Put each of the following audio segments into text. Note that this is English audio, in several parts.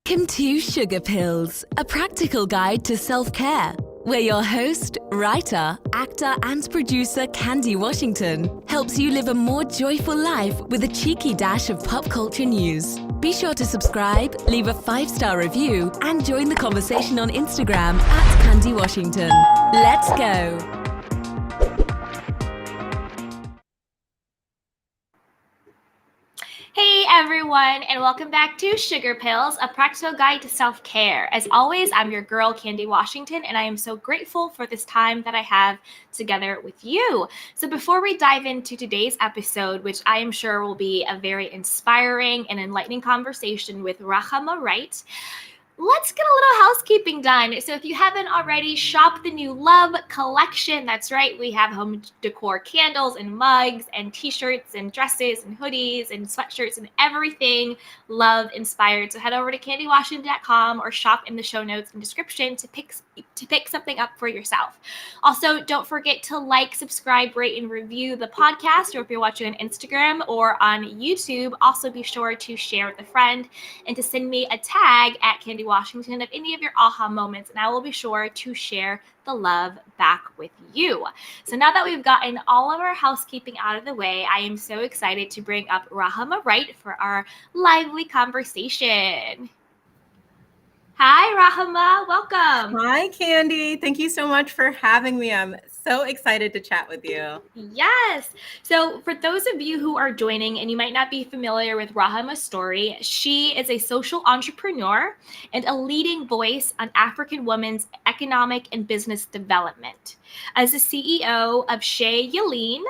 Welcome to Sugar Pills, a practical guide to self-care, where your host, writer, actor, and producer Candy Washington helps you live a more joyful life with a cheeky dash of pop culture news. Be sure to subscribe, leave a 5-star review, and join the conversation on Instagram at Candy Washington. Let's go. Hey everyone, and welcome back to Sugar Pills, a practical guide to self-care. As always, I'm your girl, Candy Washington, and I am so grateful for this time that I have together with you. So before we dive into today's episode, which I am sure will be a very inspiring and enlightening conversation with Rahama Wright, let's get a little housekeeping done. So if you haven't already, shop the new Love collection. That's right. We have home decor candles and mugs and t-shirts and dresses and hoodies and sweatshirts and everything Love inspired. So head over to candywashington.com or shop in the show notes and description to pick something up for yourself. Also, don't forget to like, subscribe, rate, and review the podcast, or if you're watching on Instagram or on YouTube, also be sure to share with a friend and to send me a tag at Candy Washington of any of your aha moments, and I will be sure to share the love back with you. So now that we've gotten all of our housekeeping out of the way, I am so excited to bring up Rahama Wright for our lively conversation. Hi, Rahama. Welcome. Hi, Candy. Thank you so much for having me. I'm so excited to chat with you. Yes. So for those of you who are joining and you might not be familiar with Rahama's story, she is a social entrepreneur and a leading voice on African women's economic and business development. As the CEO of Shea Yeleen,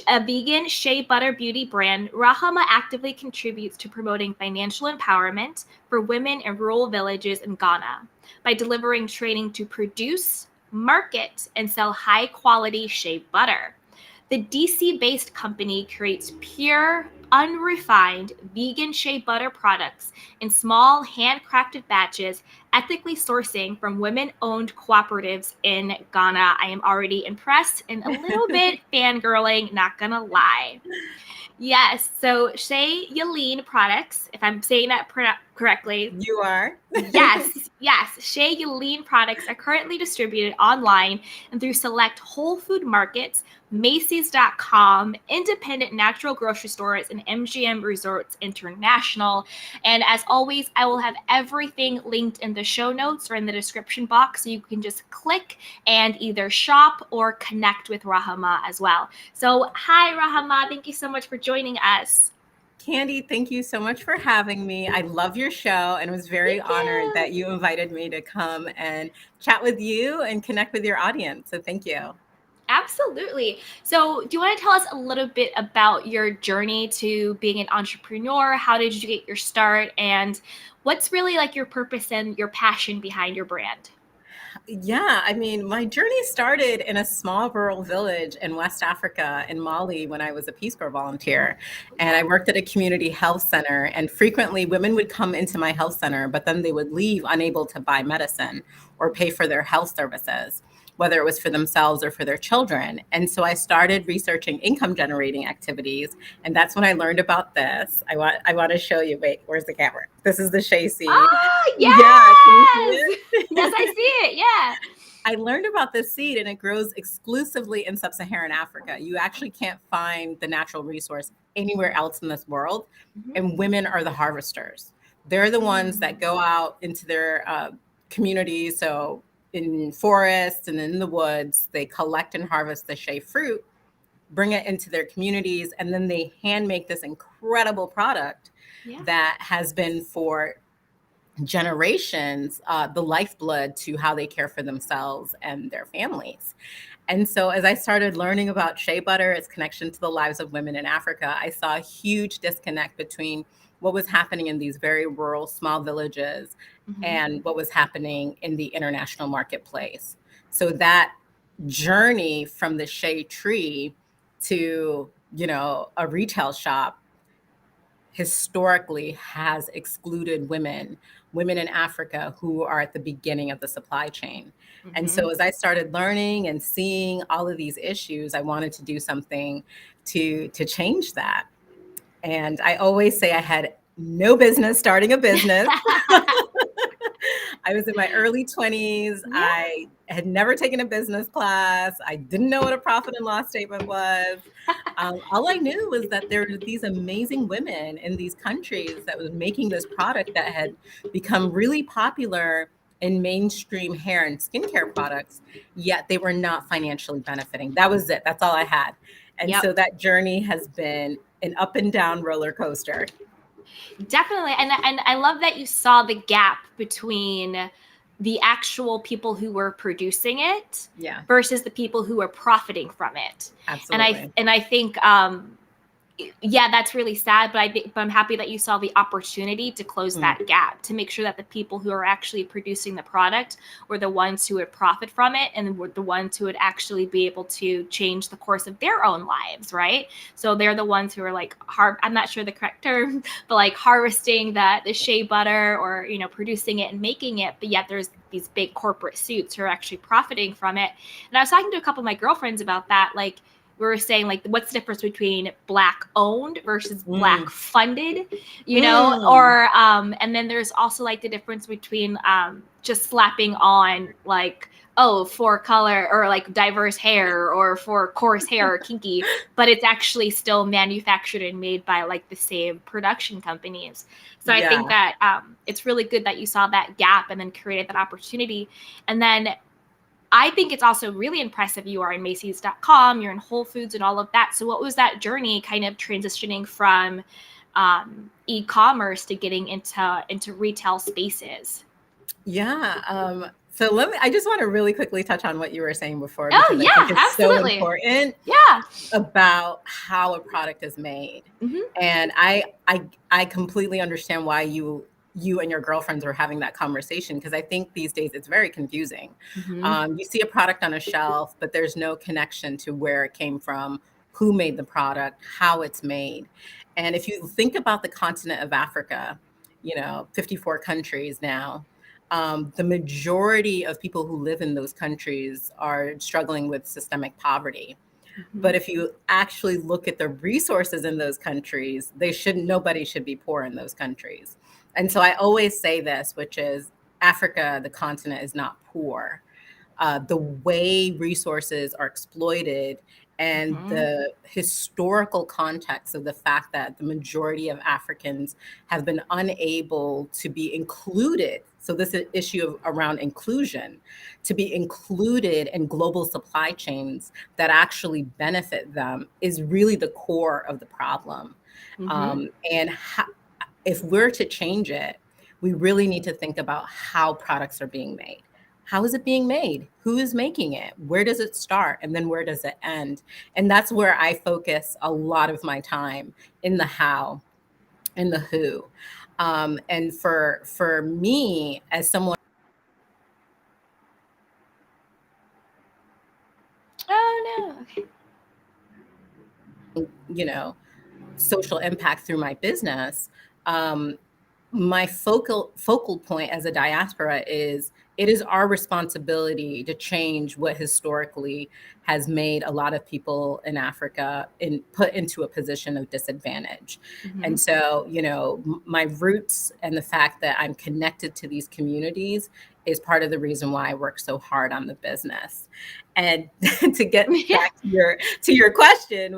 a vegan shea butter beauty brand, Rahama actively contributes to promoting financial empowerment for women in rural villages in Ghana by delivering training to produce, market, and sell high-quality shea butter. The DC-based company creates pure, unrefined vegan shea butter products in small, handcrafted batches, ethically sourcing from women-owned cooperatives in Ghana. I am already impressed and a little bit fangirling, not gonna lie. Yes, so Shea Yeleen products, if I'm saying that correctly. You are? Yes. Shea Yeleen products are currently distributed online and through select Whole Food markets, Macy's.com, independent natural grocery stores, and MGM Resorts International. And as always, I will have everything linked in the show notes or in the description box, so you can just click and either shop or connect with Rahama as well. So hi, Rahama. Thank you so much for joining us. Candy, thank you so much for having me. I love your show and was very honored that you invited me to come and chat with you and connect with your audience. So thank you. Absolutely. So do you want to tell us a little bit about your journey to being an entrepreneur? How did you get your start? And what's really like your purpose and your passion behind your brand? Yeah, I mean, my journey started in a small rural village in West Africa, in Mali, when I was a Peace Corps volunteer. And I worked at a community health center. And frequently, women would come into my health center, but then they would leave unable to buy medicine or pay for their health services, whether it was for themselves or for their children. And so I started researching income generating activities. And that's when I learned about this. I want to show you. Wait, where's the camera? This is the shea seed. Oh, yes! Yeah, Yes, I see it. Yeah. I learned about this seed, and it grows exclusively in sub-Saharan Africa. You actually can't find the natural resource anywhere else in this world. And women are the harvesters. They're the ones that go out into their communities. So in forests and in the woods, they collect and harvest the shea fruit, bring it into their communities, and then they hand make this incredible product that has been for generations the lifeblood to how they care for themselves and their families. And so as I started learning about shea butter, its connection to the lives of women in Africa, I saw a huge disconnect between what was happening in these very rural small villages and what was happening in the international marketplace. So that journey from the shea tree to, a retail shop historically has excluded women in Africa who are at the beginning of the supply chain. And so as I started learning and seeing all of these issues, I wanted to do something to change that. And I always say I had no business starting a business. I was in my early 20s. Yeah. I had never taken a business class. I didn't know what a profit and loss statement was. All I knew was that there were these amazing women in these countries that was making this product that had become really popular in mainstream hair and skincare products, yet they were not financially benefiting. That was it. That's all I had. And so that journey has been an up and down roller coaster. Definitely. And I love that you saw the gap between the actual people who were producing it versus the people who were profiting from it. Absolutely. And I think yeah, that's really sad, but I'm happy that you saw the opportunity to close that gap, to make sure that the people who are actually producing the product were the ones who would profit from it and were the ones who would actually be able to change the course of their own lives, right? So they're the ones who are like, I'm not sure the correct term, but like harvesting the shea butter or, you know, producing it and making it, but yet there's these big corporate suits who are actually profiting from it. And I was talking to a couple of my girlfriends about that, like, we were saying, like, what's the difference between Black owned versus Black funded, you know, or and then there's also like the difference between just slapping on like, oh, for color or like diverse hair or for coarse hair or kinky, but it's actually still manufactured and made by like the same production companies. So I think that it's really good that you saw that gap and then created that opportunity. And then I think it's also really impressive. You are in Macy's.com, you're in Whole Foods and all of that. So what was that journey kind of transitioning from e-commerce to getting into retail spaces? Yeah. So I just want to really quickly touch on what you were saying before. Oh, because yeah, I think it's absolutely. so important about how a product is made. And I completely understand why you and your girlfriends were having that conversation, because I think these days it's very confusing. You see a product on a shelf, but there's no connection to where it came from, who made the product, how it's made. And if you think about the continent of Africa, 54 countries now, the majority of people who live in those countries are struggling with systemic poverty. But if you actually look at the resources in those countries, nobody should be poor in those countries. And so I always say this, which is Africa, the continent, is not poor. The way resources are exploited and the historical context of the fact that the majority of Africans have been unable to be included. So this issue around inclusion, to be included in global supply chains that actually benefit them, is really the core of the problem. If we're to change it, we really need to think about how products are being made. How is it being made? Who is making it? Where does it start? And then where does it end? And that's where I focus a lot of my time, in the how and the who. And for me, as someone, Oh, no. Okay. Social impact through my business, my focal point as a diaspora is, it is our responsibility to change what historically has made a lot of people in Africa put into a position of disadvantage. And so, my roots and the fact that I'm connected to these communities is part of the reason why I work so hard on the business. And to get back to your question,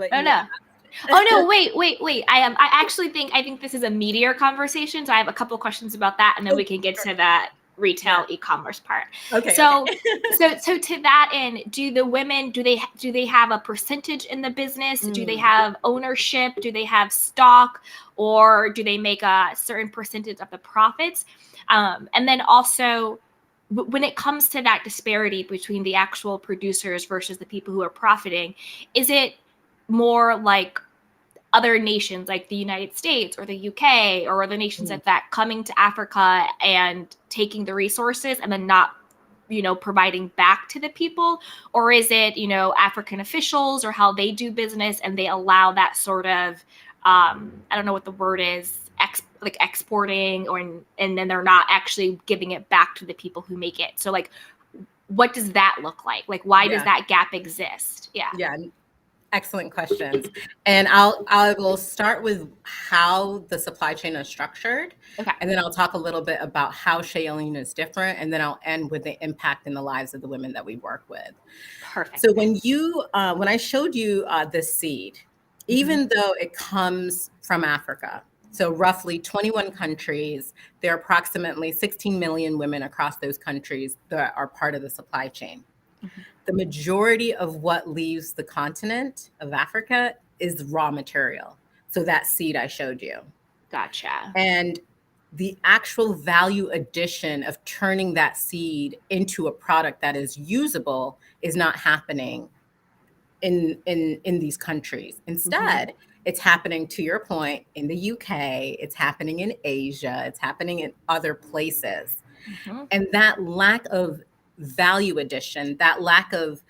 Oh no, wait. I actually think this is a meatier conversation. So I have a couple questions about that, and then we can get to that retail e-commerce part. Okay. So to that end, do the women, do they have a percentage in the business? Do they have ownership? Do they have stock, or do they make a certain percentage of the profits? And then also, when it comes to that disparity between the actual producers versus the people who are profiting, is it more like other nations like the United States or the UK or other nations like that coming to Africa and taking the resources and then not, providing back to the people? Or is it, African officials or how they do business and they allow that sort of, I don't know what the word is, like exporting, and then they're not actually giving it back to the people who make it? So like, what does that look like? Like, why does that gap exist? Yeah. Excellent questions. And I will start with how the supply chain is structured. Okay. And then I'll talk a little bit about how Shea Yeleen is different. And then I'll end with the impact in the lives of the women that we work with. Perfect. So when I showed you this seed, even though it comes from Africa, so roughly 21 countries, there are approximately 16 million women across those countries that are part of the supply chain. The majority of what leaves the continent of Africa is raw material. So that seed I showed you. Gotcha. And the actual value addition of turning that seed into a product that is usable is not happening in these countries. Instead, it's happening, to your point, in the UK, it's happening in Asia, it's happening in other places. And that lack of value addition, that lack of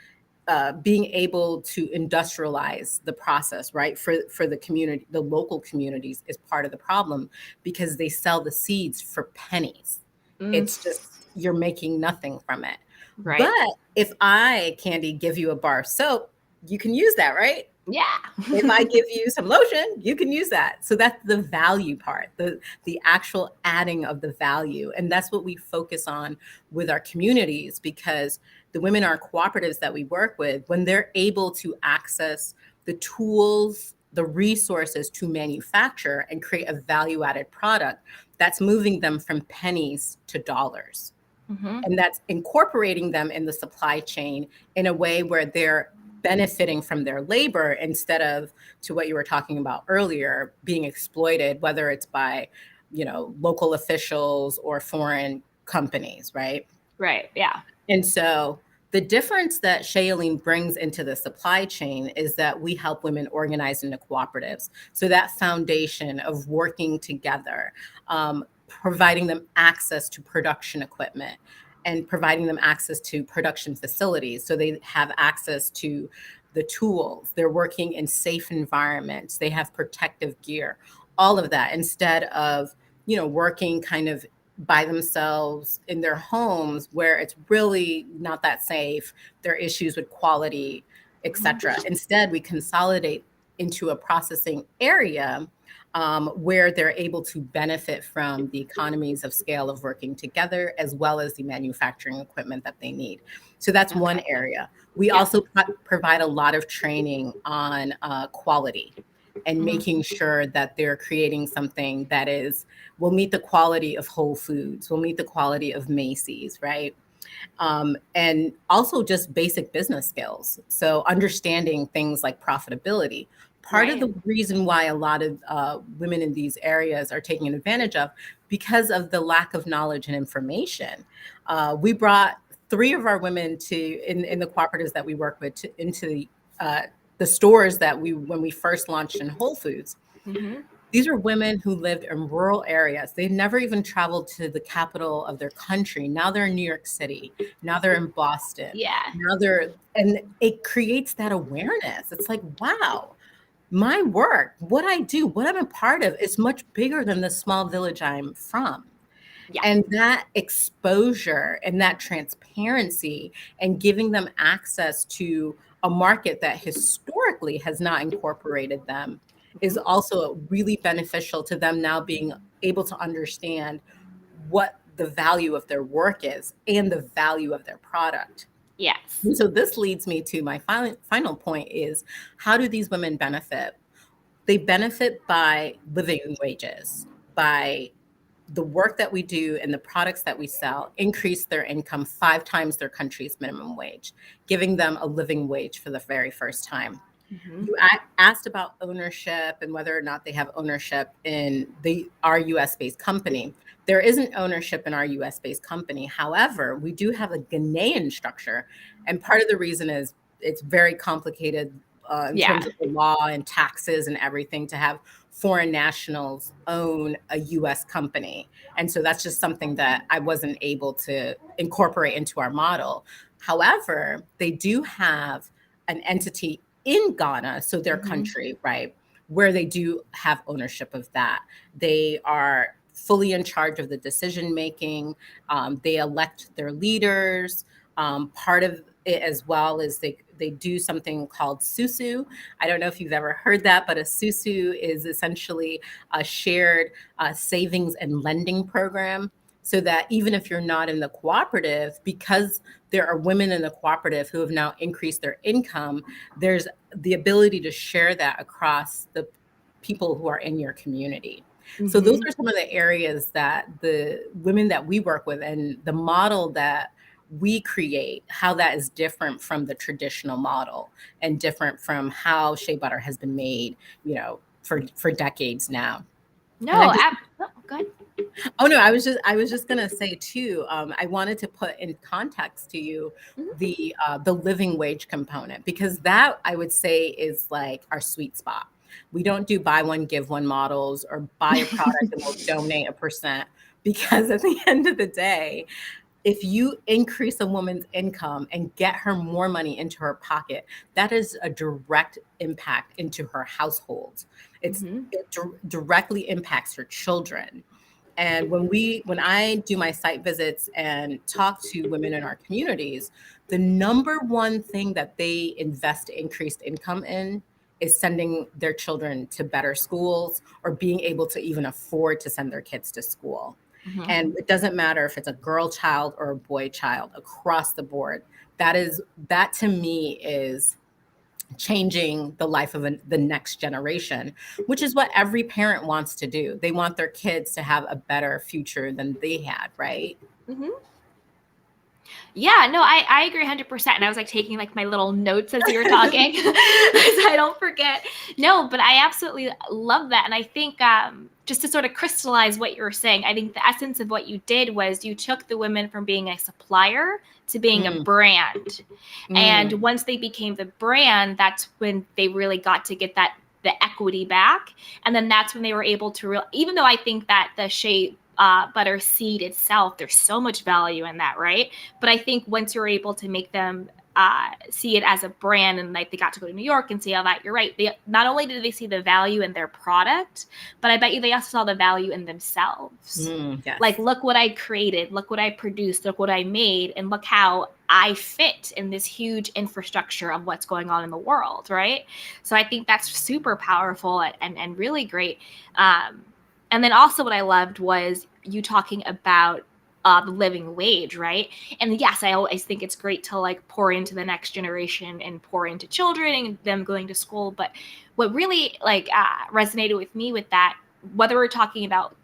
being able to industrialize the process, right? For the community, the local communities is part of the problem because they sell the seeds for pennies. It's just, you're making nothing from it. Right. But if I, Candy, give you a bar of soap, you can use that, right? Yeah. If I give you some lotion, you can use that. So that's the value part, the actual adding of the value. And that's what we focus on with our communities, because the women in our cooperatives that we work with, when they're able to access the tools, the resources to manufacture and create a value-added product, that's moving them from pennies to dollars. And that's incorporating them in the supply chain in a way where they're benefiting from their labor instead of, to what you were talking about earlier, being exploited, whether it's by, local officials or foreign companies, right? Right. Yeah. And so the difference that Shea Yeleen brings into the supply chain is that we help women organize into cooperatives. So that foundation of working together, providing them access to production equipment and providing them access to production facilities. So they have access to the tools, they're working in safe environments, they have protective gear, all of that, instead of, working kind of by themselves in their homes where it's really not that safe. There are issues with quality, etc. Instead, we consolidate into a processing area where they're able to benefit from the economies of scale of working together, as well as the manufacturing equipment that they need. So that's one area. We also provide a lot of training on quality and making sure that they're creating something that will meet the quality of Whole Foods, will meet the quality of Macy's, right? And also just basic business skills. So understanding things like profitability. Part of the reason why a lot of women in these areas are taken advantage of, because of the lack of knowledge and information. We brought 3 of our women in the cooperatives that we work with into the stores that when we first launched in Whole Foods. These are women who lived in rural areas. They'd never even traveled to the capital of their country. Now they're in New York City. Now they're in Boston. Yeah. And it creates that awareness. It's like, wow, my work, what I do, what I'm a part of is much bigger than the small village I'm from. Yeah. And that exposure and that transparency and giving them access to a market that historically has not incorporated them is also really beneficial to them now being able to understand what the value of their work is and the value of their product. Yes. And so this leads me to my final point is, how do these women benefit? They benefit by living wages, by the work that we do and the products that we sell increase their income 5 times their country's minimum wage, giving them a living wage for the very first time. You asked about ownership and whether or not they have ownership in our US-based company. There isn't ownership in our US-based company. However, we do have a Ghanaian structure. And part of the reason is it's very complicated in terms of the law and taxes and everything to have foreign nationals own a US company. And so that's just something that I wasn't able to incorporate into our model. However, they do have an entity in Ghana, so their country, right, where they do have ownership of that. They are fully in charge of the decision making. They elect their leaders. Part of as well as they do something called susu. I don't know if you've ever heard that, but a susu is essentially a shared savings and lending program. So that even if you're not in the cooperative, because there are women in the cooperative who have now increased their income, there's the ability to share that across the people who are in your community. So those are some of the areas that the women that we work with and the model that we create, how that is different from the traditional model and different from how shea butter has been made, for decades now. And I No, just go ahead. Oh no, I was just gonna say too. I wanted to put in context to you the living wage component, because that I would say is like our sweet spot. We don't do buy one give one models or buy a product and we'll donate 1%, because at the end of the day, if you increase a woman's income and get her more money into her pocket, that is a direct impact into her household. It directly impacts her children. And when I do my site visits and talk to women in our communities, the number one thing that they invest increased income in is sending their children to better schools or being able to even afford to send their kids to school. And it doesn't matter if it's a girl child or a boy child, across the board. That to me is changing the life of the next generation, which is what every parent wants to do. They want their kids to have a better future than they had, right? Yeah, no, I agree 100%. And I was like taking like my little notes as you were talking so I don't forget. No, but I absolutely love that. And I think just to sort of crystallize what you were saying, I think the essence of what you did was you took the women from being a supplier to being a brand. And once they became the brand, that's when they really got to get the equity back. And then that's when they were able to even though I think that the shea butter seed itself, there's so much value in that, right? But I think once you're able to make them see it as a brand, and like they got to go to New York and see all that, you're right. They not only did they see the value in their product, but I bet you they also saw the value in themselves. Yes. Like, look what I created, look what I produced, look what I made, and look how I fit in this huge infrastructure of what's going on in the world, right? So I think that's super powerful and really great. And then also what I loved was you talking about the living wage, right? And yes, I always think it's great to like pour into the next generation and pour into children and them going to school. But what really like resonated with me with that, whether we're talking about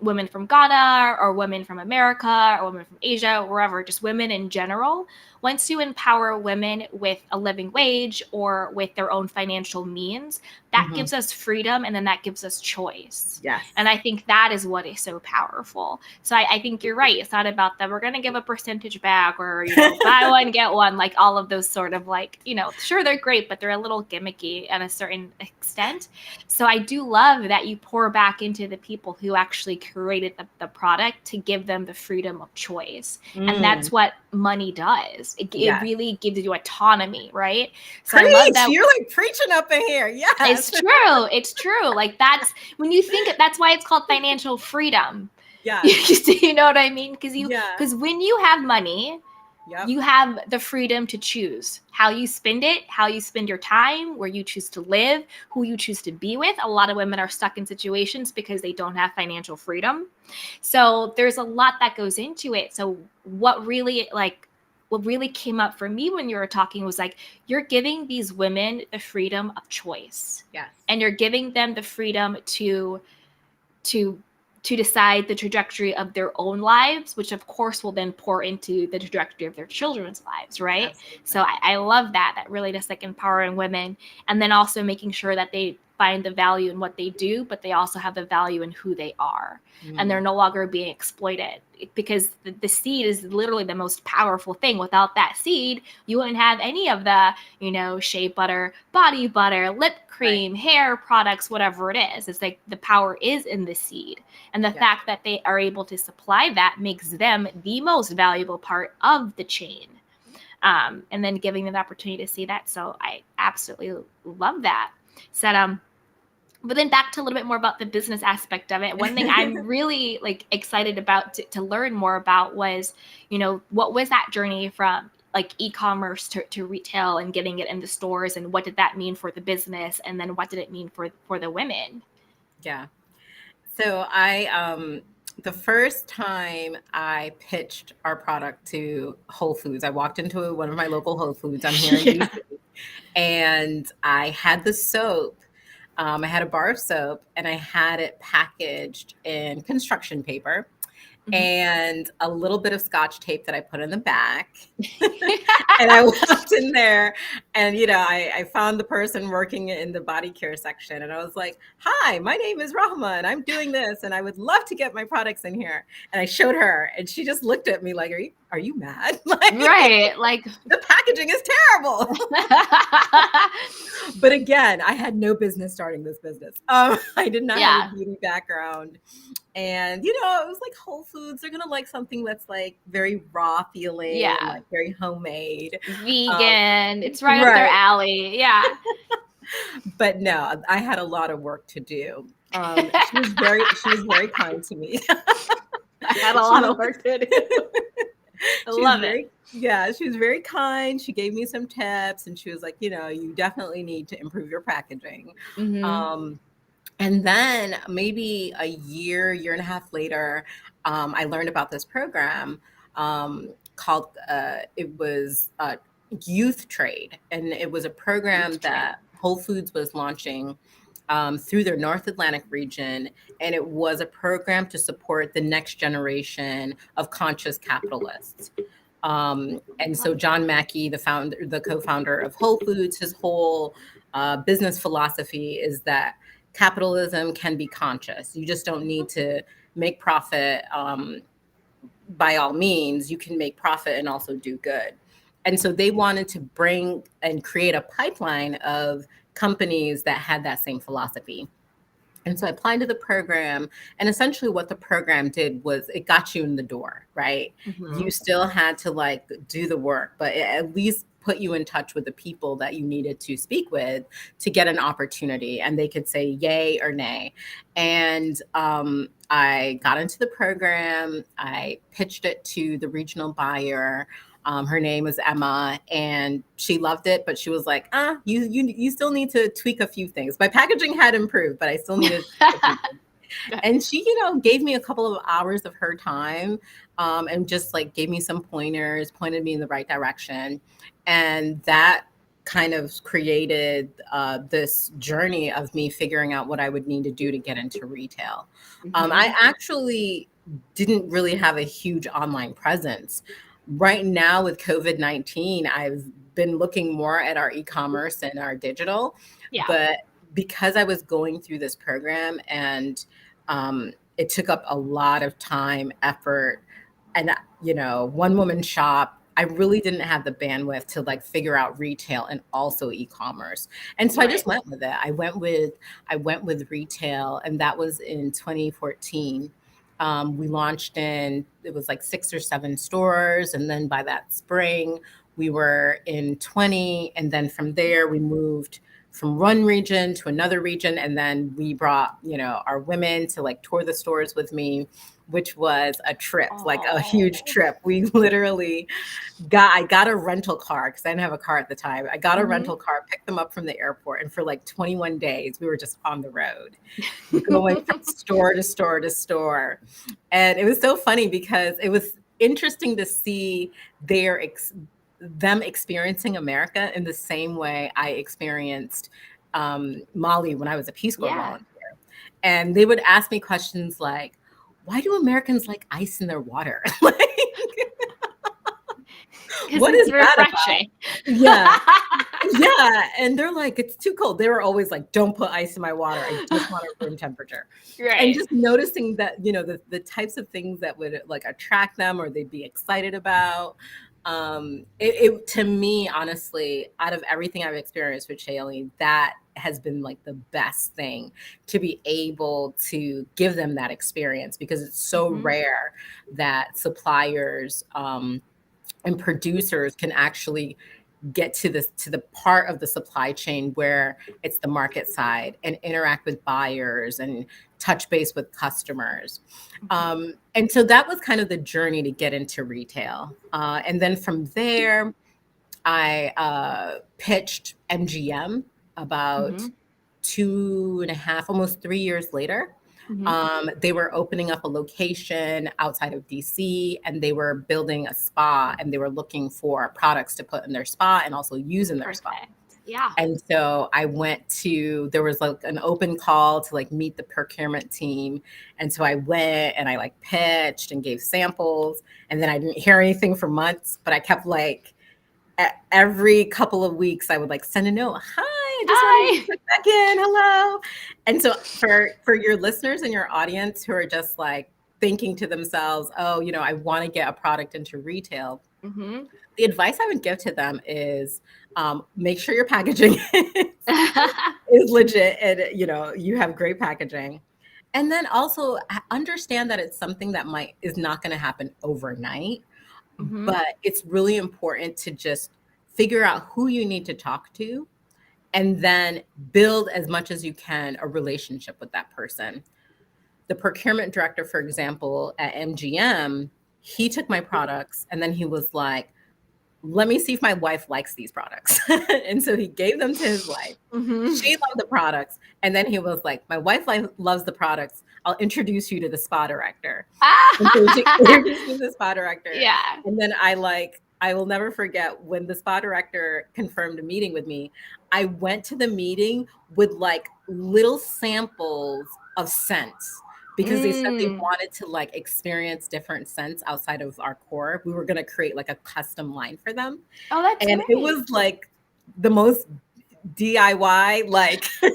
women from Ghana or women from America or women from Asia, wherever, just women in general, once you empower women with a living wage or with their own financial means, that gives us freedom, and then that gives us choice. Yes. And I think that is what is so powerful. So I think you're right. It's not about that we're going to give a percentage back or, buy one, get one, like all of those sort of like, sure, they're great, but they're a little gimmicky at a certain extent. So I do love that you pour back into the people who actually created the product to give them the freedom of choice. And that's what money does. It really gives you autonomy, right? So Preach! I love that. You're like preaching up in here. Yes. It's true. It's true. Like that's when you think that's why it's called financial freedom. Yeah. You know what I mean? Because when you have money, you have the freedom to choose how you spend it, how you spend your time, where you choose to live, who you choose to be with. A lot of women are stuck in situations because they don't have financial freedom. So there's a lot that goes into it. So what really came up for me when you were talking was like, you're giving these women the freedom of choice. Yes. And you're giving them the freedom to decide the trajectory of their own lives, which of course will then pour into the trajectory of their children's lives, right? Absolutely. So I love that really just like empowering women, and then also making sure that they find the value in what they do, but they also have the value in who they are. And they're no longer being exploited, because the seed is literally the most powerful thing. Without that seed, you wouldn't have any of the, shea butter, body butter, lip cream, hair products, whatever it is. It's like the power is in the seed. And the fact that they are able to supply that makes them the most valuable part of the chain. And then giving them the opportunity to see that. So I absolutely love that. But then back to a little bit more about the business aspect of it. One thing I'm really like excited about to learn more about was, what was that journey from like e-commerce to retail and getting it in the stores, and what did that mean for the business, and then what did it mean for the women? Yeah. So the first time I pitched our product to Whole Foods, I walked into one of my local Whole Foods. I'm here in Yeah. DC, and I had the soap. I had a bar of soap, and I had it packaged in construction paper and a little bit of Scotch tape that I put in the back. And I walked in there, and I found the person working in the body care section, and I was like, "Hi, my name is Rahama, and I'm doing this, and I would love to get my products in here." And I showed her, and she just looked at me like, "Are you mad?" Like, Right, like the packaging is terrible. But again, I had no business starting this business. I did not have a beauty background. And, it was like Whole Foods. They're going to like something that's like very raw feeling and like very homemade. Vegan. It's right up their alley. Yeah. But no, I had a lot of work to do. She was very kind to me. I had a lot of work to do. I love it. Yeah, she was very kind. She gave me some tips, and she was like, you definitely need to improve your packaging. And then maybe a year and a half later, I learned about this program called, it was Youth Trade. And it was a program that Whole Foods was launching through their North Atlantic region. And it was a program to support the next generation of conscious capitalists. And so John Mackey, the co-founder of Whole Foods, his whole business philosophy is that capitalism can be conscious. You just don't need to make profit by all means. You can make profit and also do good. And so they wanted to bring and create a pipeline of companies that had that same philosophy. And so I applied to the program, and essentially what the program did was it got you in the door, right? You still had to like do the work, but it at least put you in touch with the people that you needed to speak with to get an opportunity, and they could say yay or nay. And I got into the program. I pitched it to the regional buyer. Her name was Emma, and she loved it, but she was like, you still need to tweak a few things. My packaging had improved, but I still needed to tweak a few things. And she, gave me a couple of hours of her time, and just like gave me some pointers, pointed me in the right direction. And that kind of created this journey of me figuring out what I would need to do to get into retail. I actually didn't really have a huge online presence. Right now with COVID-19, I've been looking more at our e-commerce and our digital, but because I was going through this program and it took up a lot of time, effort, and, one woman shop, I really didn't have the bandwidth to like figure out retail and also e-commerce. And so I just went with it. I went with retail, and that was in 2014. We launched it was like 6 or 7 stores. And then by that spring, we were in 20. And then from there, we moved from one region to another region. And then we brought, our women to like tour the stores with me, which was a trip, like a huge trip. We literally I got a rental car because I didn't have a car at the time. I got a rental car, picked them up from the airport. And for like 21 days, we were just on the road, going from store to store to store. And it was so funny because it was interesting to see them experiencing America in the same way I experienced Mali when I was a Peace Corps volunteer. And they would ask me questions like, why do Americans like ice in their water? What is refreshing? Yeah. And they're like, it's too cold. They were always like, don't put ice in my water. I just want a room temperature. And just noticing that, the types of things that would like attract them or they'd be excited about. It to me, honestly, out of everything I've experienced with Shea Yeleen, that has been like the best thing, to be able to give them that experience, because it's so rare that suppliers and producers can actually get to the part of the supply chain where it's the market side and interact with buyers and touch base with customers. And so that was kind of the journey to get into retail. And then from there, I pitched MGM about 2.5, almost 3 years later. They were opening up a location outside of DC, and they were building a spa, and they were looking for products to put in their spa and also use in their spa. Yeah. And so I went to, there was like an open call to like meet the procurement team. And so I went and I like pitched and gave samples, and then I didn't hear anything for months, but I kept like, every couple of weeks I would like send a note. Hi, I just wanted to check back in. Hello. And so for your listeners and your audience who are just like thinking to themselves, oh, you know, I want to get a product into retail. The advice I would give to them is make sure your packaging is legit and, you know, you have great packaging. And then also understand that it's something that is not going to happen overnight. But it's really important to just figure out who you need to talk to and then build as much as you can a relationship with that person. The procurement director, for example, at MGM, he took my products and then he was like, let me see if my wife likes these products. And so he gave them to his wife. She loved the products. And then he was like, my wife loves the products. I'll introduce you to the spa director. And so she introduced me to the spa director. Yeah. And then I will never forget when the spa director confirmed a meeting with me. I went to the meeting with like little samples of scents because they said they wanted to like experience different scents outside of our core. We were going to create like a custom line for them. Oh, that's And great. it was like the most DIY like thing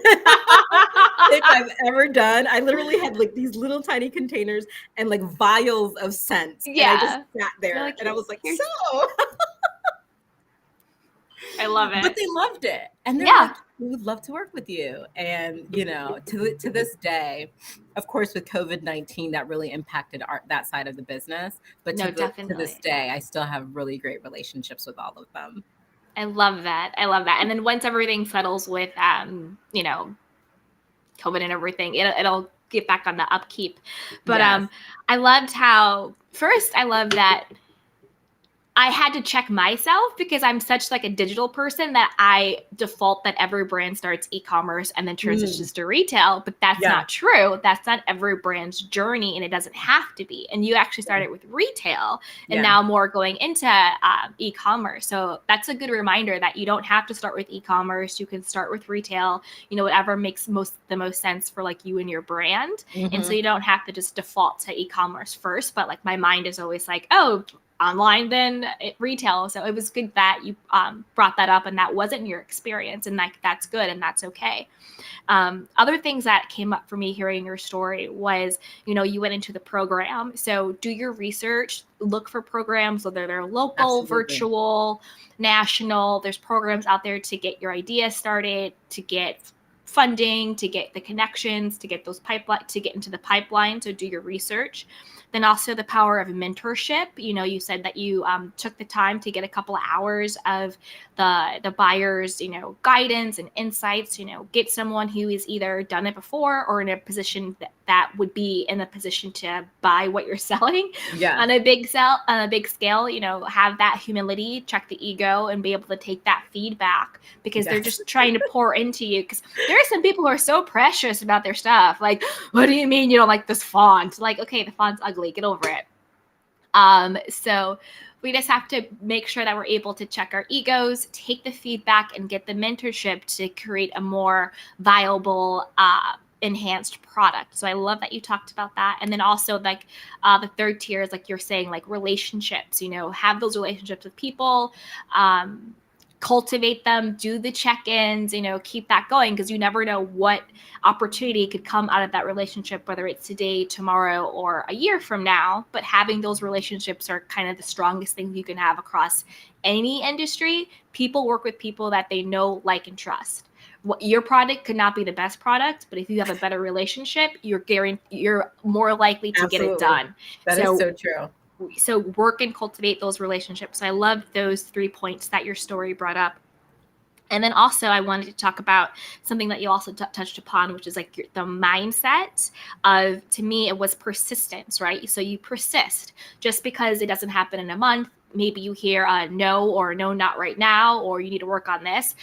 I've ever done. I literally had like these little tiny containers and like vials of scents. Yeah. And I just sat there like, and I was like, here's- so. I love it. But they loved it. And they're like, we would love to work with you. And, you know, to this day, of course, with COVID-19, that really impacted that side of the business. But to this day, I still have really great relationships with all of them. I love that. And then once everything settles with, you know, COVID and everything, it'll get back on the upkeep. But I loved how, first, I love that I had to check myself because I'm such like a digital person that I default that every brand starts e-commerce and then transitions to retail, but that's not true. That's not every brand's journey, and it doesn't have to be. And you actually started with retail and now more going into e-commerce. So that's a good reminder that you don't have to start with e-commerce. You can start with retail, you know, whatever makes the most sense for like you and your brand. And so you don't have to just default to e-commerce first, but like my mind is always like, oh, online than retail. So it was good that you brought that up and that wasn't your experience, and that's good and that's okay. Other things that came up for me hearing your story was, you know, you went into the program. So do your research, look for programs, whether they're local, virtual, national. There's programs out there to get your idea started, to get funding, to get the connections, to get those to get into the pipeline. So do your research. Then also the power of mentorship. You know, you said that you took the time to get a couple of hours of the buyer's, you know, guidance and insights, you know, get someone who has either done it before or in a position that would be in a position to buy what you're selling on a big scale, you know, have that humility, check the ego, and be able to take that feedback because they're just trying to pour into you. Because there are some people who are so precious about their stuff. Like, what do you mean you don't like this font? Like, okay, the font's ugly, get over it. So we just have to make sure that we're able to check our egos, take the feedback, and get the mentorship to create a more viable, enhanced product. So I love that you talked about that. And then also like the third tier is like you're saying, like relationships, you know, have those relationships with people, cultivate them, do the check-ins, you know, keep that going because you never know what opportunity could come out of that relationship, whether it's today, tomorrow, or a year from now. But having those relationships are kind of the strongest thing you can have across any industry. People work with people that they know, like, and trust. Your product could not be the best product, but if you have a better relationship, you're more likely to get it done. That is so true. So work and cultivate those relationships. I love those 3 points that your story brought up. And then also I wanted to talk about something that you also touched upon, which is like the mindset of, to me, it was persistence, right? So you persist just because it doesn't happen in a month. Maybe you hear a no, or no, not right now, or you need to work on this.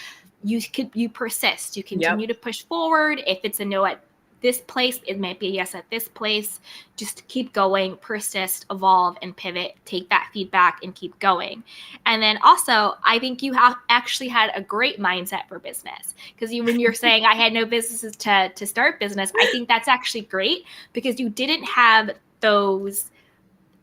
You persist. You continue to push forward. If it's a no at this place, it might be a yes at this place. Just keep going, persist, evolve, and pivot. Take that feedback and keep going. And then also, I think you have actually had a great mindset for business, because when you're saying I had no businesses to start business, I think that's actually great, because you didn't have those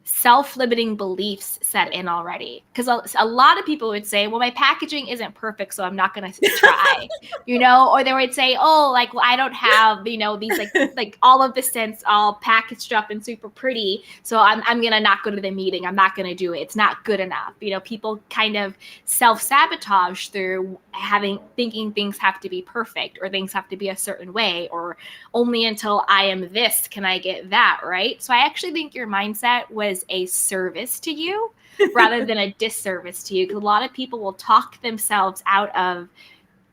self-limiting beliefs set in already. Because a lot of people would say, well, my packaging isn't perfect, so I'm not going to try, or they would say, oh, like, well, I don't have, these like all of the scents all packaged up and super pretty, so I'm going to not go to the meeting. I'm not going to do it. It's not good enough. People kind of self-sabotage through thinking things have to be perfect, or things have to be a certain way, or only until I am this can I get that, right? So I actually think your mindset was a service to you rather than a disservice to you, because a lot of people will talk themselves out of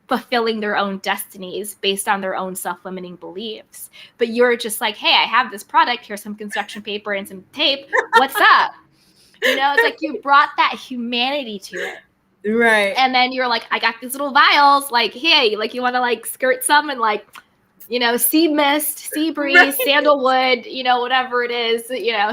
fulfilling their own destinies based on their own self-limiting beliefs. But you're just like, hey, I have this product, here's some construction paper and some tape, what's up? It's like you brought that humanity to it. Right. And then you're like, I got these little vials, like, hey, like, you want to like skirt some and like, sea mist, sea breeze, right, sandalwood, whatever it is,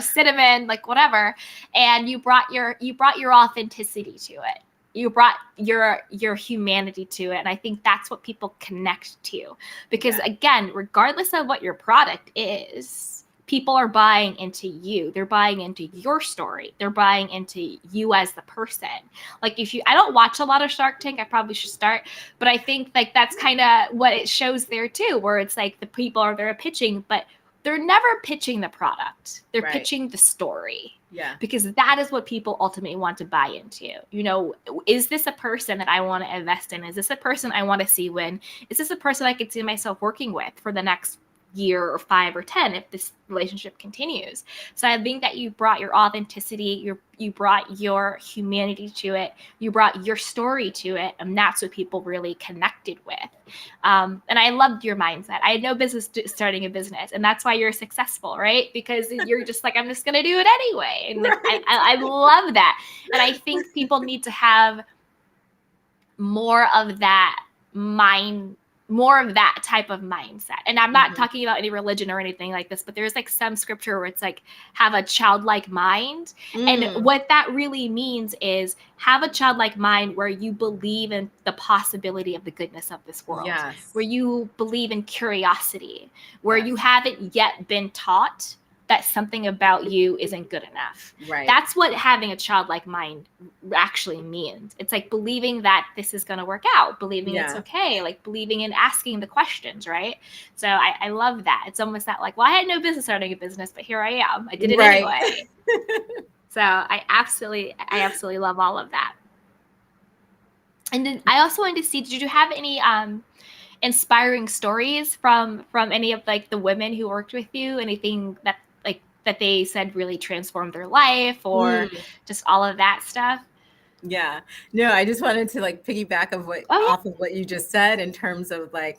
cinnamon, like whatever. And you brought your authenticity to it. You brought your humanity to it. And I think that's what people connect to, because again, regardless of what your product is, people are buying into you. They're buying into your story. They're buying into you as the person. Like I don't watch a lot of Shark Tank. I probably should start, but I think like that's kind of what it shows there too, where it's like the people they're pitching, but they're never pitching the product. They're pitching the story. Yeah. Because that is what people ultimately want to buy into. Is this a person that I want to invest in? Is this a person I want to see win? Is this a person I could see myself working with for the next year or 5 or 10 if this relationship continues? So I think that you brought your authenticity, you brought your humanity to it, you brought your story to it, and that's what people really connected with. And I loved your mindset. I had no business starting a business, and that's why you're successful, right? Because you're just like, I'm just gonna do it anyway. And I love that. And I think people need to have more of that type of mindset. And I'm not talking about any religion or anything like this, but there's like some scripture where it's like, have a childlike mind. And what that really means is have a childlike mind where you believe in the possibility of the goodness of this world, where you believe in curiosity, where you haven't yet been taught that something about you isn't good enough. Right. That's what having a childlike mind actually means. It's like believing that this is going to work out, believing it's okay, like believing in asking the questions, right? So I love that. It's almost that like, well, I had no business starting a business, but here I am. I did it anyway. So I absolutely love all of that. And then I also wanted to see, did you have any inspiring stories from any of like the women who worked with you? Anything that they said really transformed their life, or just all of that stuff? Yeah. No, I just wanted to like piggyback off of what you just said in terms of like,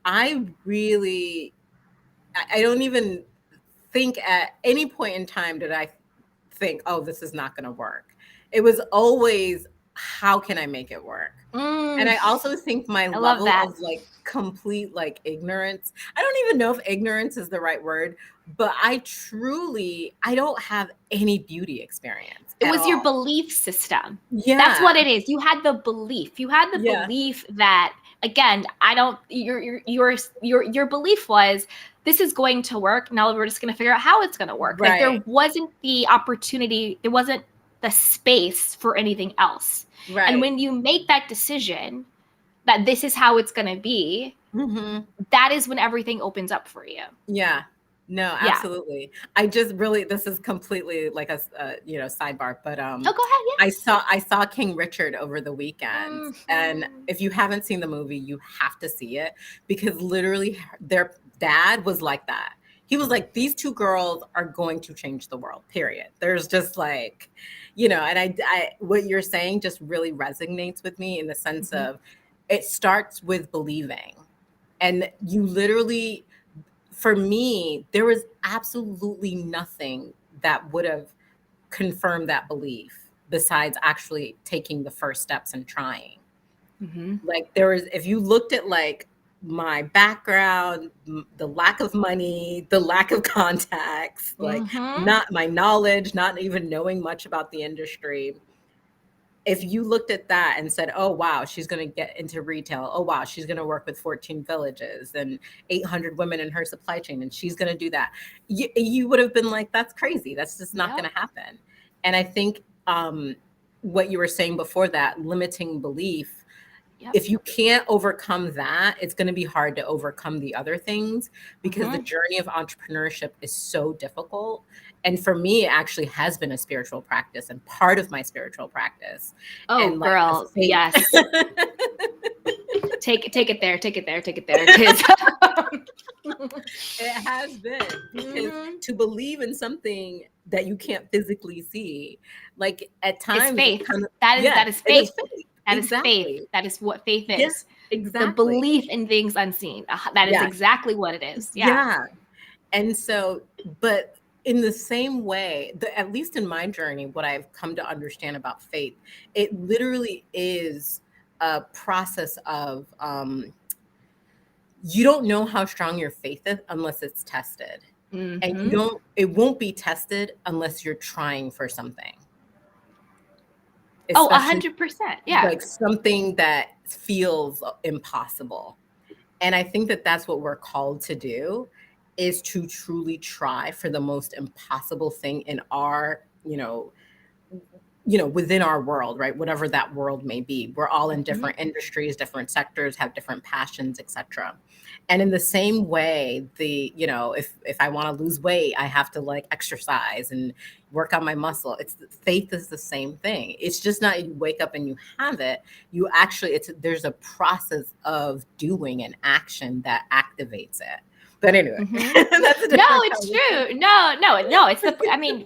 I don't even think at any point in time did I think, oh, this is not going to work. It was always, how can I make it work? And I also think my level of like complete like ignorance, I don't even know if ignorance is the right word, but I don't have any beauty experience. It was your belief system. Yeah. That's what it is. You had the belief. You had the belief that, again, your belief was, this is going to work. Now we're just going to figure out how it's going to work. Right. Like there wasn't the opportunity. There wasn't the space for anything else. Right. And when you make that decision that this is how it's going to be, that is when everything opens up for you. Yeah. No, absolutely. I just really, this is completely like a sidebar, but go ahead. Yeah. I saw King Richard over the weekend, and if you haven't seen the movie, you have to see it, because literally their dad was like that. He was like, these two girls are going to change the world, period. There's just like, and I what you're saying just really resonates with me in the sense of, it starts with believing. And you literally, for me, there was absolutely nothing that would have confirmed that belief besides actually taking the first steps and trying. Like there was, if you looked at like my background, the lack of money, the lack of contacts, like not my knowledge, not even knowing much about the industry. If you looked at that and said, oh, wow, she's going to get into retail. Oh, wow, she's going to work with 14 villages and 800 women in her supply chain, and she's going to do that. You would have been like, that's crazy. That's just not going to happen. And I think what you were saying before that, limiting belief, if you can't overcome that, it's going to be hard to overcome the other things, because the journey of entrepreneurship is so difficult. And for me, it actually has been a spiritual practice and part of my spiritual practice. Oh, and like, girl, yes. Take it there. 'Cause it has been, because to believe in something that you can't physically see, like at times, it's faith. Kind of, that is faith. That is faith. That is what faith is. Yes, exactly. The belief in things unseen. That is exactly what it is. Yeah. And so, but in the same way, at least in my journey, what I've come to understand about faith, it literally is a process of, you don't know how strong your faith is unless it's tested. And it won't be tested unless you're trying for something. Oh, 100%. Yeah. Like something that feels impossible. And I think that that's what we're called to do, is to truly try for the most impossible thing in our, within our world, right? Whatever that world may be. We're all in different industries, different sectors, have different passions, etc. And in the same way, if I want to lose weight, I have to like exercise and work on my muscle. Faith is the same thing. It's just not you wake up and you have it. You actually, there's a process of doing an action that activates it. But anyway, that's it's true. No. It's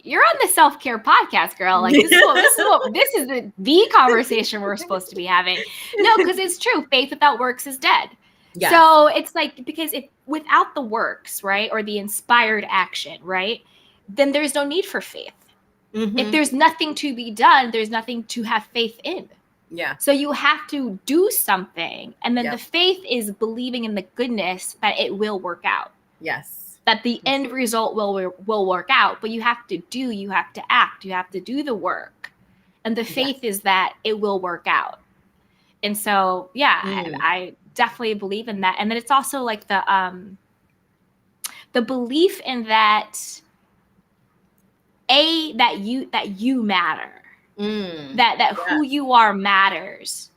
you're on the self-care podcast, girl. Like this is the conversation we're supposed to be having. No, because it's true. Faith without works is dead. Yes. So it's like, because if without the works, right, or the inspired action, right, then there's no need for faith. If there's nothing to be done, there's nothing to have faith in. Yeah. So you have to do something. And then the faith is believing in the goodness that it will work out. Yes. That the end result will work out. But you have to act, you have to do the work. And the faith is that it will work out. And so, I definitely believe in that. And then it's also like the belief in that you matter. That who you are matters.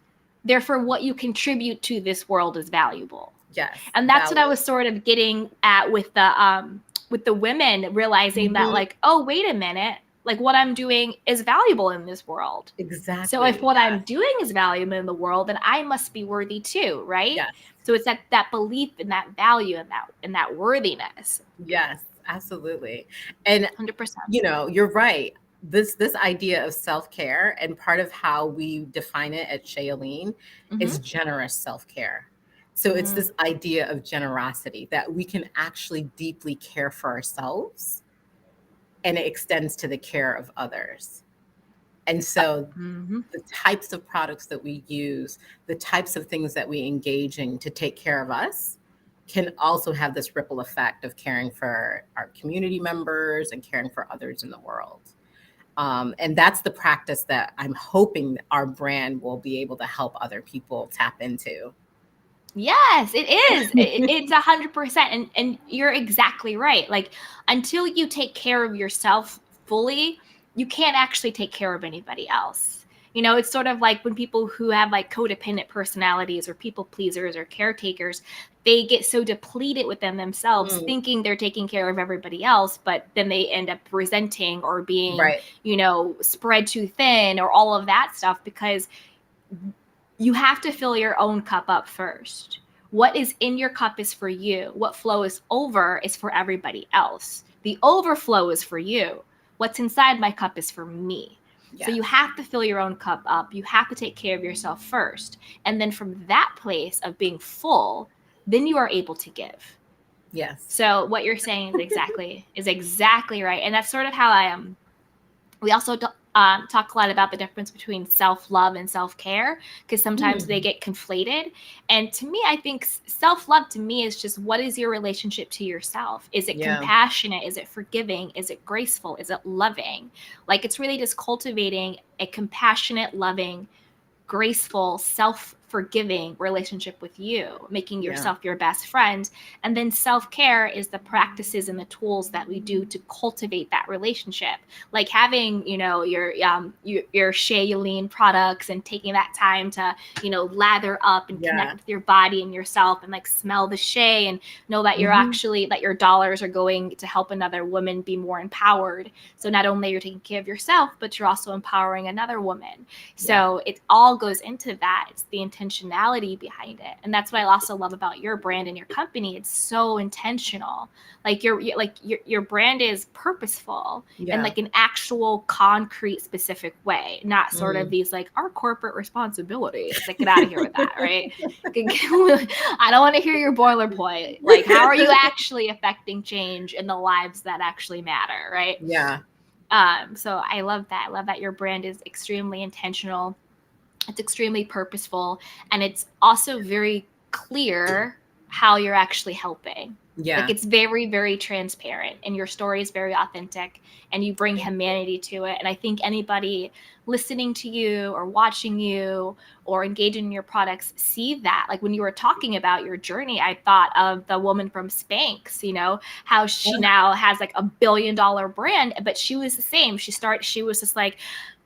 Therefore, what you contribute to this world is valuable. Yes. And that's what I was sort of getting at with the women realizing that, like, oh, wait a minute, like what I'm doing is valuable in this world. Exactly. So if what I'm doing is valuable in the world, then I must be worthy too, right? Yes. So it's that belief in that value and that worthiness. Yes, absolutely. And 100%. You're right. This idea of self-care, and part of how we define it at Shea Yeleen is generous self-care. So it's this idea of generosity, that we can actually deeply care for ourselves, and it extends to the care of others. And so the types of products that we use, the types of things that we engage in to take care of us, can also have this ripple effect of caring for our community members and caring for others in the world. And that's the practice that I'm hoping our brand will be able to help other people tap into. Yes, it is. It's 100%. And you're exactly right. Like, until you take care of yourself fully, you can't actually take care of anybody else. It's sort of like when people who have like codependent personalities or people pleasers or caretakers, they get so depleted within themselves, thinking they're taking care of everybody else, but then they end up resenting or being, spread too thin or all of that stuff, because you have to fill your own cup up first. What is in your cup is for you. What flows over is for everybody else. The overflow is for you. What's inside my cup is for me. So you have to fill your own cup up. You have to take care of yourself first. And then from that place of being full, then you are able to give. Yes. So what you're saying is exactly right. And that's sort of how I am. We also talk a lot about the difference between self-love and self-care, because sometimes they get conflated. And to me, I think self-love to me is just, what is your relationship to yourself? Is it compassionate? Is it forgiving? Is it graceful? Is it loving? Like, it's really just cultivating a compassionate, loving, graceful, self-forgiving relationship with you, making yourself your best friend. And then self-care is the practices and the tools that we do to cultivate that relationship, like having, your Shea Yeleen products, and taking that time to, lather up and connect with your body and yourself, and like smell the shea, and know that you're actually, that your dollars are going to help another woman be more empowered. So not only you're taking care of yourself, but you're also empowering another woman. So it all goes into that. It's the intentionality behind it. And that's what I also love about your brand and your company. It's so intentional. Like your brand is purposeful in like an actual concrete specific way, not sort of these like our corporate responsibility. It's like, get out of here with that, right? I don't want to hear your boilerplate. Like, how are you actually affecting change in the lives that actually matter, right? Yeah. So I love that. I love that your brand is extremely intentional. It's extremely purposeful, and it's also very clear how you're actually helping. Yeah. Like, it's very, very transparent, and your story is very authentic, and you bring humanity to it. And I think anybody listening to you or watching you or engaging in your products see that. Like, when you were talking about your journey, I thought of the woman from Spanx, how she now has like $1 billion brand, but she was the same. She was just like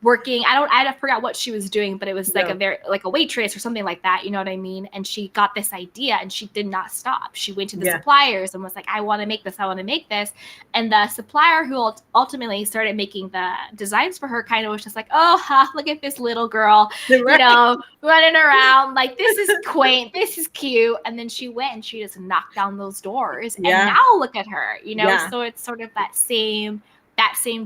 working. I forgot what she was doing, but it was like a waitress or something like that. You know what I mean? And she got this idea, and she did not stop. She went to the suppliers and was like, I want to make this. And the supplier who ultimately started making the designs for her kind of was just like, oh, look at this little girl, running around. Like, this is quaint. This is cute. And then she went and she just knocked down those doors. And now look at her, So it's sort of that same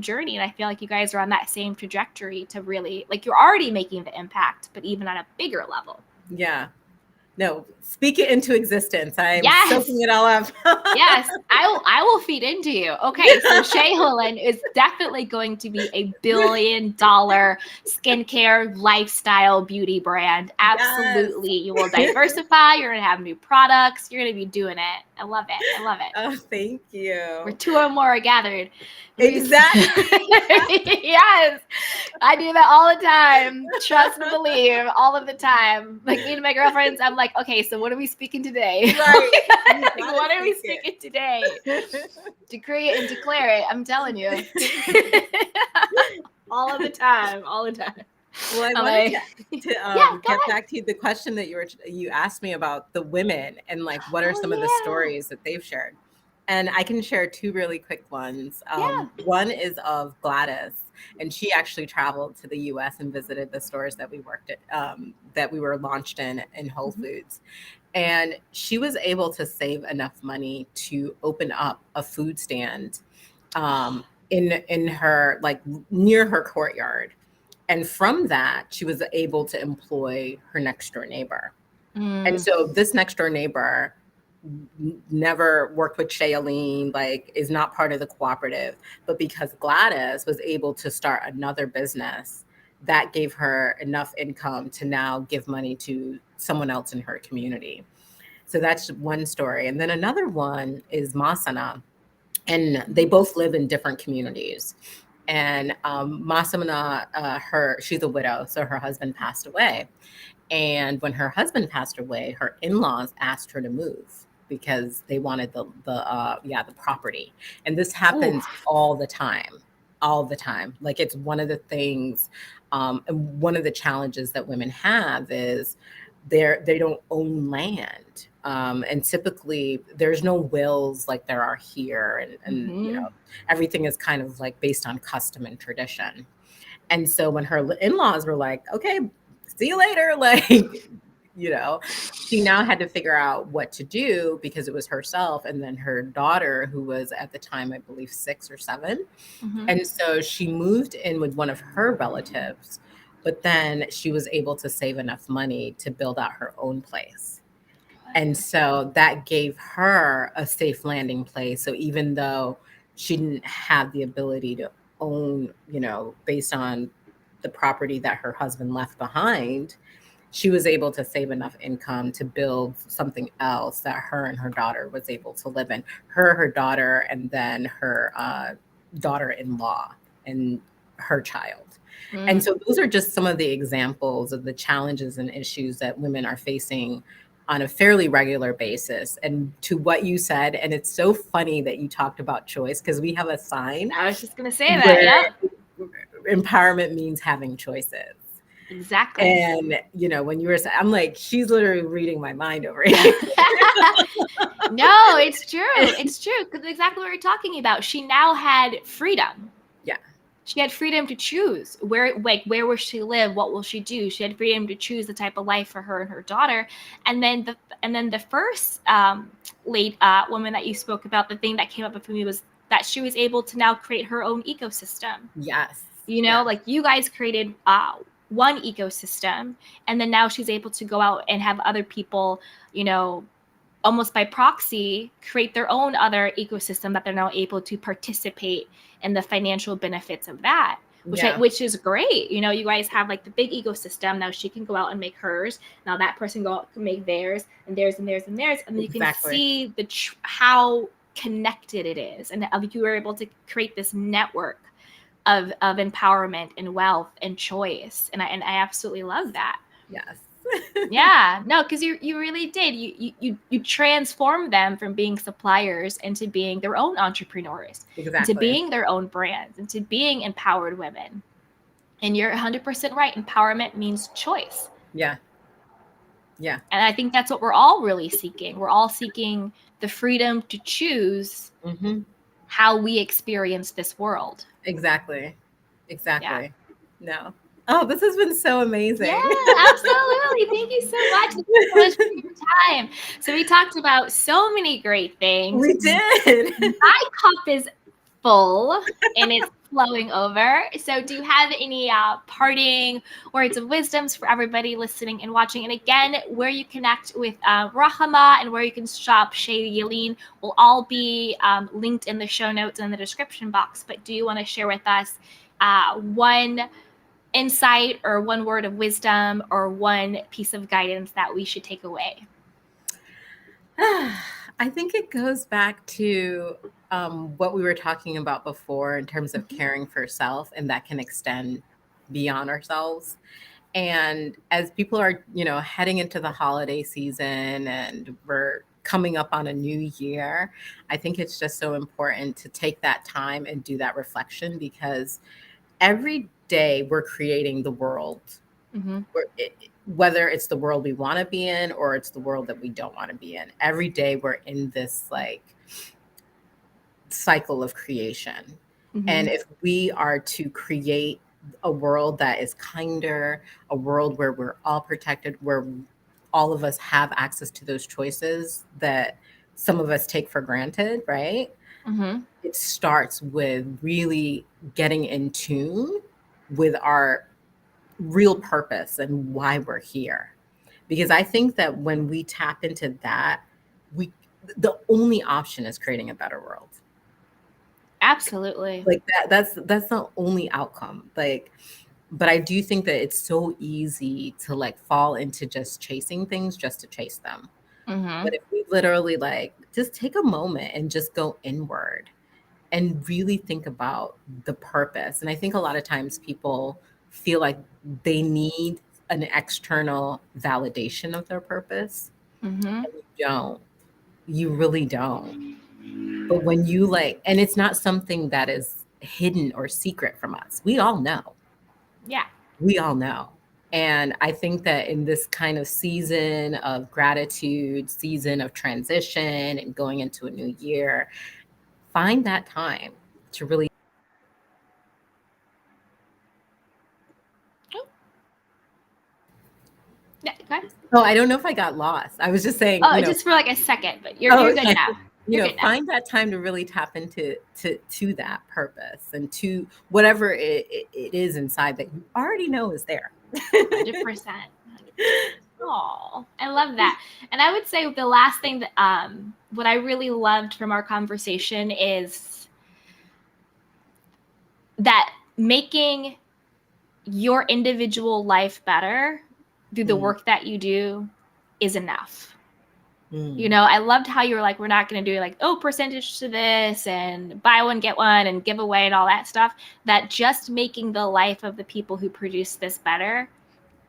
journey. And I feel like you guys are on that same trajectory to really, like, you're already making the impact, but even on a bigger level. Yeah. No, speak it into existence. I'm soaking it all up. Yes, I will feed into you. Okay, so Shea Yeleen is definitely going to be $1 billion skincare, lifestyle, beauty brand. Absolutely. Yes. You will diversify. You're going to have new products. You're going to be doing it. I love it. Oh, thank you. Where two or more are gathered. Exactly. Yes. I do that all the time. Trust and believe, all of the time. Like, me and my girlfriends, I'm like, okay, so what are we speaking today? Right. What are we speaking today? Decree it and declare it. I'm telling you. All of the time. Well, I wanted to get back to the question that you asked me about the women, and like, what are some of the stories that they've shared? And I can share two really quick ones. One is of Gladys, and she actually traveled to the U.S. and visited the stores that we worked at, that we were launched in Whole Foods. And she was able to save enough money to open up a food stand in her, like, near her courtyard. And from that, she was able to employ her next door neighbor. And so this next door neighbor never worked with Shea Yeleen, like, is not part of the cooperative, but because Gladys was able to start another business, that gave her enough income to now give money to someone else in her community. So that's one story. And then another one is Masana, and they both live in different communities. And Masana, she's a widow, so her husband passed away. And when her husband passed away, her in-laws asked her to move because they wanted the property. And this happens all the time. Like, it's one of the things, and one of the challenges that women have is they don't own land. And typically there's no wills like there are here. And everything is kind of like based on custom and tradition. And so when her in-laws were like, okay, see you later, like, she now had to figure out what to do because it was herself and then her daughter, who was at the time, I believe, 6 or 7. Mhm. And so she moved in with one of her relatives, but then she was able to save enough money to build out her own place. And so that gave her a safe landing place. So even though she didn't have the ability to own, based on the property that her husband left behind, she was able to save enough income to build something else that her and her daughter was able to live in. Her daughter, and then her daughter-in-law and her child. And so those are just some of the examples of the challenges and issues that women are facing on a fairly regular basis. And to what you said, and it's so funny that you talked about choice, because we have a sign I was just going to say that. where Yep. empowerment means having choices. Exactly. And, when you were saying, I'm like, she's literally reading my mind over here. No, it's true. It's true. Because exactly what you're talking about. She now had freedom. Yeah. She had freedom to choose where will she live? What will she do? She had freedom to choose the type of life for her and her daughter. And then the first late woman that you spoke about, the thing that came up for me was that she was able to now create her own ecosystem. Yes. Like you guys created one ecosystem, and then now she's able to go out and have other people, almost by proxy, create their own other ecosystem that they're now able to participate in the financial benefits of that, which is great. You guys have like the big ecosystem. Now she can go out and make hers. Now that person go out and make theirs and theirs and theirs and theirs. And then you can see how connected it is. And you were able to create this network of empowerment and wealth and choice. And I absolutely love that. Yes. Yeah, no, because you really did. You transformed them from being suppliers into being their own entrepreneurs, Exactly. into being their own brands, into being empowered women. And you're 100% right. Empowerment means choice. Yeah. Yeah. And I think that's what we're all really seeking. We're all seeking the freedom to choose how we experience this world. Exactly. Yeah. No. Oh, this has been so amazing. Yeah, absolutely. Thank you so much. Thank you so much for your time. So we talked about so many great things. We did. My cup is full and it's flowing over. So do you have any parting words of wisdoms for everybody listening and watching? And again, where you connect with Rahama and where you can shop Shea Yeleen will all be linked in the show notes and the description box. But do you want to share with us one insight or one word of wisdom or one piece of guidance that we should take away? I think it goes back to what we were talking about before in terms of caring for self, and that can extend beyond ourselves. And as people are, heading into the holiday season and we're coming up on a new year, I think it's just so important to take that time and do that reflection, because every day we're creating the world, whether it's the world we want to be in or it's the world that we don't want to be in. Every day we're in this like cycle of creation. And if we are to create a world that is kinder, a world where we're all protected, where all of us have access to those choices that some of us take for granted, right? It starts with really getting in tune with our real purpose and why we're here. Because I think that when we tap into that, the only option is creating a better world. Absolutely. Like that's the only outcome. But I do think that it's so easy to like fall into just chasing things just to chase them. But if we literally like just take a moment and just go inward and really think about the purpose. And I think a lot of times people feel like they need an external validation of their purpose. And you don't. You really don't. But when you like, and it's not something that is hidden or secret from us. We all know. Yeah. We all know. And I think that in this kind of season of gratitude, season of transition and going into a new year, find that time to really. Yeah, go ahead. Oh, I don't know if I got lost. I was just saying, Oh, just for like a second, but you're good okay. now. You're good now. Find that time to really tap into to that purpose and to whatever it is inside that you already know is there. 100%. Oh, I love that. And I would say the last thing that what I really loved from our conversation is that making your individual life better through the work that you do is enough. You know, I loved how you were like, we're not going to do like, oh, percentage to this and buy one, get one and give away and all that stuff. That just making the life of the people who produce this better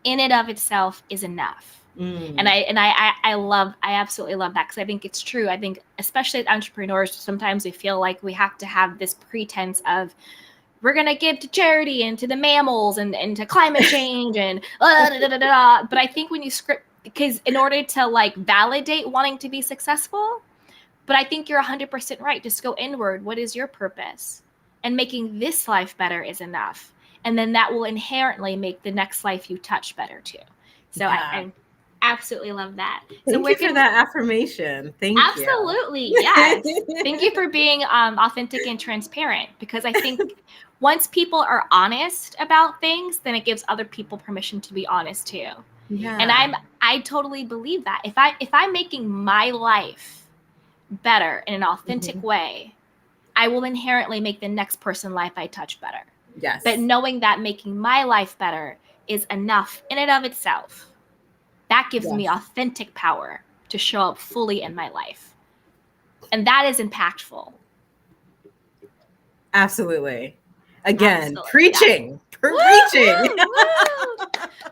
in and of itself is enough. And I absolutely love that, because I think it's true. I think especially as entrepreneurs, sometimes we feel like we have to have this pretense of we're going to give to charity and to the mammals and to climate change and but I think when you script, because in order to like validate wanting to be successful, but I think you're 100% right. Just go inward. What is your purpose? And making this life better is enough. And then that will inherently make the next life you touch better too. So yeah. I absolutely love that. Thank you for that affirmation. Thank you. Absolutely. Yes. Thank you for being authentic and transparent, because I think once people are honest about things, then it gives other people permission to be honest too. Yeah. And I totally believe that. If I'm making my life better in an authentic way, I will inherently make the next person's life I touch better. Yes. But knowing that making my life better is enough in and of itself, that gives me authentic power to show up fully in my life. And that is impactful. Absolutely. Again, preaching. Preaching.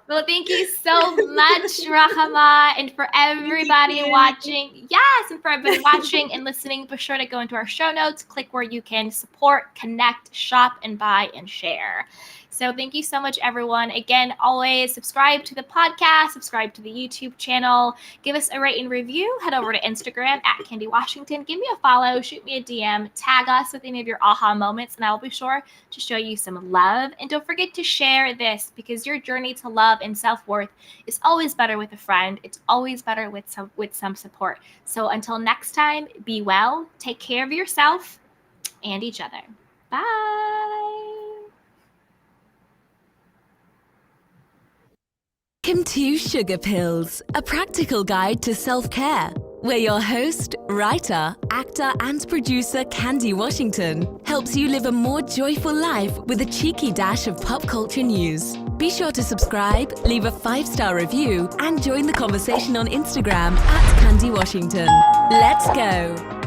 Well, thank you so much, Rahama, and for everybody watching. Yes, and for everybody watching and listening, be sure to go into our show notes, click where you can support, connect, shop, and buy and share. So thank you so much, everyone. Again, always subscribe to the podcast, subscribe to the YouTube channel, give us a rate and review, head over to Instagram at Candy Washington, give me a follow, shoot me a DM, tag us with any of your aha moments, and I will be sure to show you some love. And don't forget to share this, because your journey to love and self-worth is always better with a friend. It's always better with some support. So until next time, be well, take care of yourself and each other. Bye. Welcome to Sugar Pills, a practical guide to self-care, where your host, writer, actor, and producer Candy Washington helps you live a more joyful life with a cheeky dash of pop culture news. Be sure to subscribe, leave a 5-star review, and join the conversation on Instagram at Candy Washington. Let's go!